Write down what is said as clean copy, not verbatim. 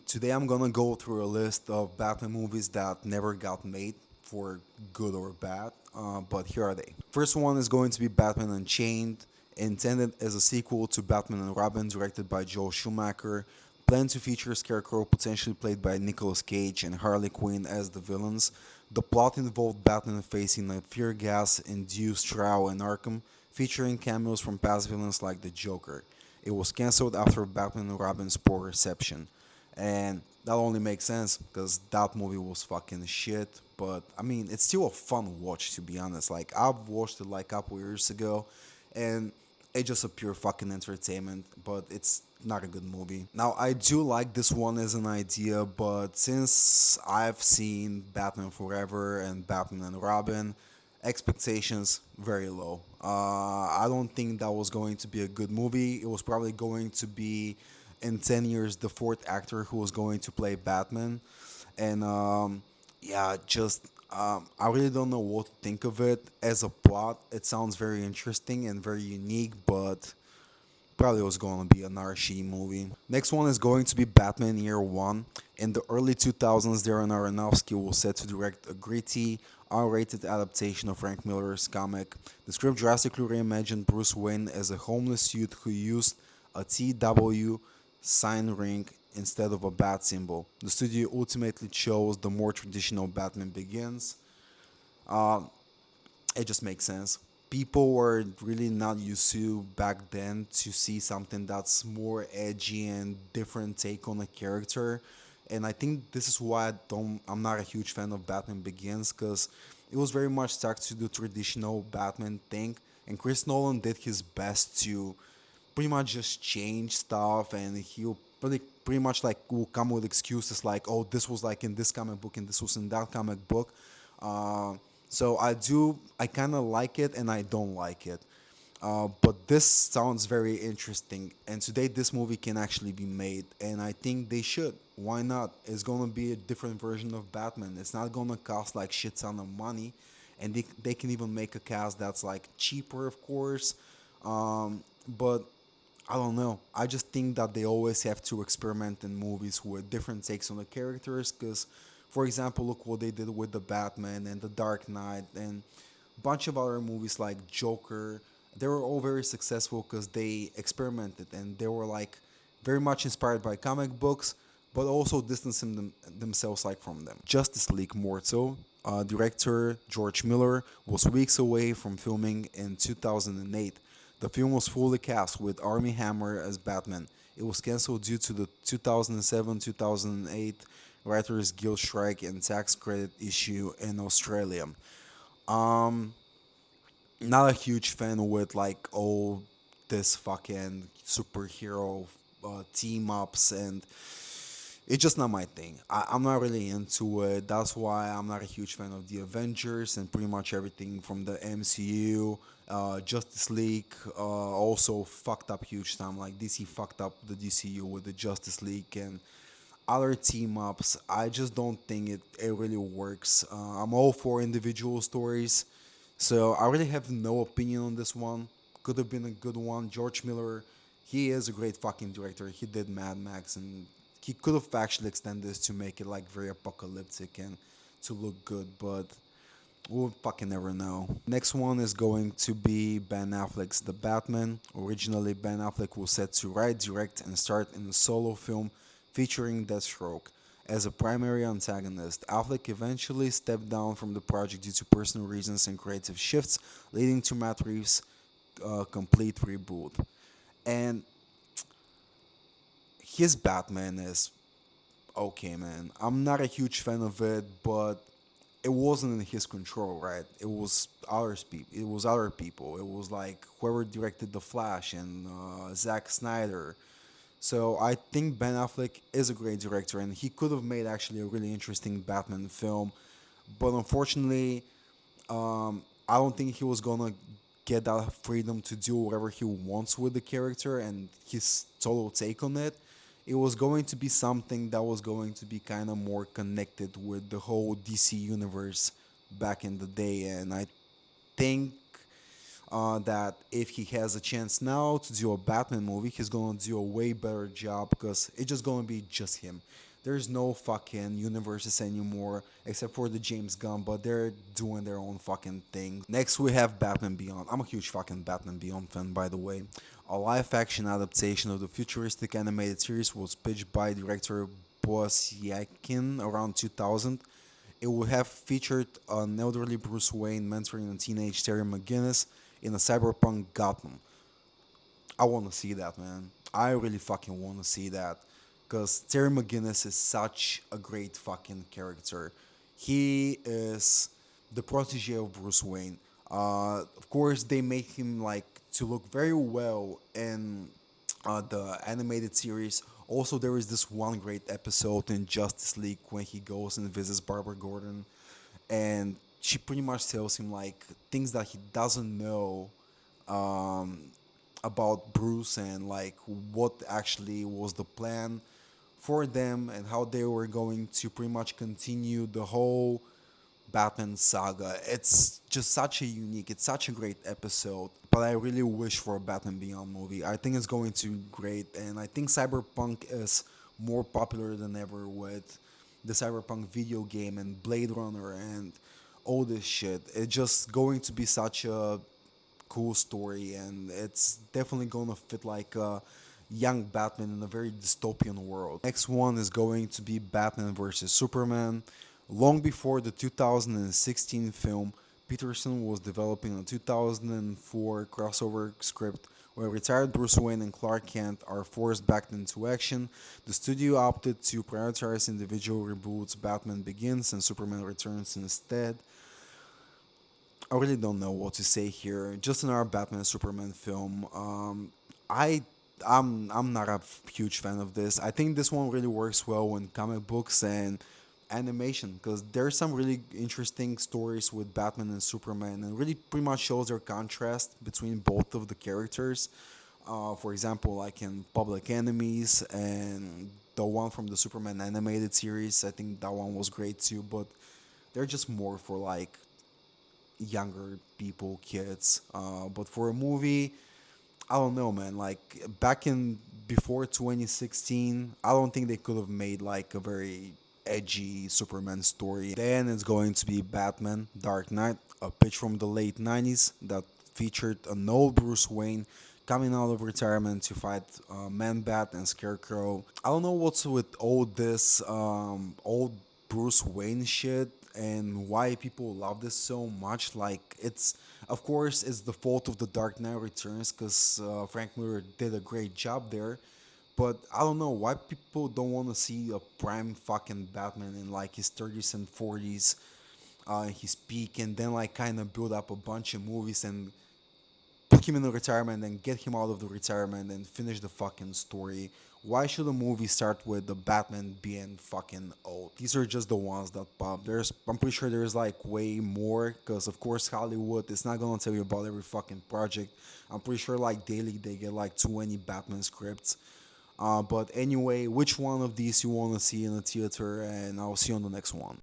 Today I'm gonna go through a list of Batman movies that never got made for good or bad, but here are they. First one is going to be Batman Unchained, intended as a sequel to Batman and Robin, directed by Joel Schumacher. Planned to feature Scarecrow, potentially played by Nicolas Cage, and Harley Quinn as the villains. The plot involved Batman facing a fear gas induced trial in Arkham, featuring cameos from past villains like the Joker. It was cancelled after Batman and Robin's poor reception. And that only makes sense because that movie was fucking shit. But I mean, it's still a fun watch to be honest. Like I've watched it like a couple years ago, and it's just a pure fucking entertainment. But it's not a good movie. Now I do like this one as an idea, but since I've seen Batman Forever and Batman and Robin, expectations very low. I don't think that was going to be a good movie. It was probably going to be in 10 years the fourth actor who was going to play Batman. And yeah, just I really don't know what to think of it as a plot. It sounds very interesting and very unique, but probably was going to be another shitty movie. Next one is going to be Batman Year One. In the early 2000s, Darren Aronofsky was set to direct a gritty, R-rated adaptation of Frank Miller's comic. The script drastically reimagined Bruce Wayne as a homeless youth who used a TW sign ring instead of a bat symbol. The studio ultimately chose the more traditional Batman Begins. Uh, it just makes sense. People were really not used to back then to see something that's more edgy and different take on a character, and I think this is why I'm not a huge fan of Batman Begins because it was very much stuck to the traditional Batman thing, and Chris Nolan did his best to pretty much just change stuff, and he'll pretty much like will come with excuses like, oh, this was like in this comic book and this was in that comic book. uh, so I kind of like it and I don't like it. But this sounds very interesting, and today this movie can actually be made, and I think they should. Why not? It's gonna be a different version of Batman. It's not gonna cost like shit ton of money, and they can even make a cast that's like cheaper, of course. But I don't know. I just think that they always have to experiment in movies with different takes on the characters. Because, for example, look what they did with the Batman and the Dark Knight and a bunch of other movies like Joker. They were all very successful because they experimented and they were like very much inspired by comic books, but also distancing themselves like from them. Justice League Mortal. Director George Miller was weeks away from filming in 2008. The film was fully cast with Armie Hammer as Batman. It was cancelled due to the 2007-2008 Writers Guild strike and tax credit issue in Australia. Um, Not a huge fan with like all this fucking superhero team ups, and it's just not my thing. I'm not really into it. That's why I'm not a huge fan of the Avengers and pretty much everything from the MCU. Justice League also fucked up huge time. Like DC fucked up the DCU with the Justice League and other team ups. I just don't think it really works. I'm all for individual stories, so I really have no opinion on this one. Could have been a good one. George Miller, he is a great fucking director. He did Mad Max, and he could have actually extended this to make it like very apocalyptic and to look good, but we'll fucking never know. Next one is going to be Ben Affleck's The Batman. Originally, Ben Affleck was set to write, direct, and start in a solo film featuring Deathstroke as a primary antagonist. Affleck eventually stepped down from the project due to personal reasons and creative shifts, leading to Matt Reeves' complete reboot. And his Batman is okay, man. I'm not a huge fan of it, but it wasn't in his control, right? It was others people. It was other people. It was like whoever directed The Flash and Zack Snyder. So I think Ben Affleck is a great director, and he could have made actually a really interesting Batman film, but unfortunately, I don't think he was gonna get that freedom to do whatever he wants with the character and his total take on it. It was going to be something that was going to be kind of more connected with the whole DC universe back in the day, and think that if he has a chance now to do a Batman movie, he's gonna do a way better job because it's just gonna be just him. There's no fucking universes anymore except for the James Gunn, but they're doing their own fucking thing. Next, we have Batman Beyond. I'm a huge fucking Batman Beyond fan, by the way. A live action adaptation of the futuristic animated series was pitched by director Boaz Yakin around 2000. It would have featured an elderly Bruce Wayne mentoring a teenage Terry McGinnis in a cyberpunk Gotham. I want to see that, man. I really fucking want to see that. Because Terry McGinnis is such a great fucking character. He is the protege of Bruce Wayne. Of course, they make him like to look very well in the animated series. Also, there is this one great episode in Justice League when he goes and visits Barbara Gordon, and she pretty much tells him like things that he doesn't know um, about Bruce and like what actually was the plan for them and how they were going to pretty much continue the whole Batman saga. It's just such a unique, it's such a great episode. But I really wish for a Batman Beyond movie. I think it's going to be great, and I think Cyberpunk is more popular than ever with the Cyberpunk video game and Blade Runner and all this shit. It's just going to be such a cool story, and it's definitely gonna fit like a young Batman in a very dystopian world. Next one is going to be Batman versus Superman. Long before the 2016 film, Peterson was developing a 2004 crossover script where retired Bruce Wayne and Clark Kent are forced back into action. The studio opted to prioritize individual reboots. Batman Begins and Superman Returns instead. I really don't know what to say here. Just another Batman Superman film. I I'm not a huge fan of this. I think this one really works well in comic books and animation because there's some really interesting stories with Batman and Superman, and really pretty much shows their contrast between both of the characters. For example, like in Public Enemies and the one from the Superman animated series, I think that one was great too. But they're just more for like younger people, kids. But for a movie, I don't know, man. Like back in before 2016, I don't think they could have made like a very edgy Superman story. Then it's going to be Batman Dark Knight, a pitch from the late 90s that featured an old Bruce Wayne coming out of retirement to fight Man-Bat and Scarecrow. I don't know what's with all this old Bruce Wayne shit and why people love this so much. Like it's, of course, it's the fault of the Dark Knight Returns because Frank Miller did a great job there. But I don't know why people don't want to see a prime fucking Batman in like his 30s and 40s, his peak, and then like kind of build up a bunch of movies and put him in the retirement and get him out of the retirement and finish the fucking story. Why should a movie start with the Batman being fucking old? These are just the ones that pop. I'm pretty sure there's like way more, because of course Hollywood is not gonna tell you about every fucking project. I'm pretty sure like daily they get like 20 Batman scripts. But anyway, which one of these you want to see in the theater, and I'll see you on the next one.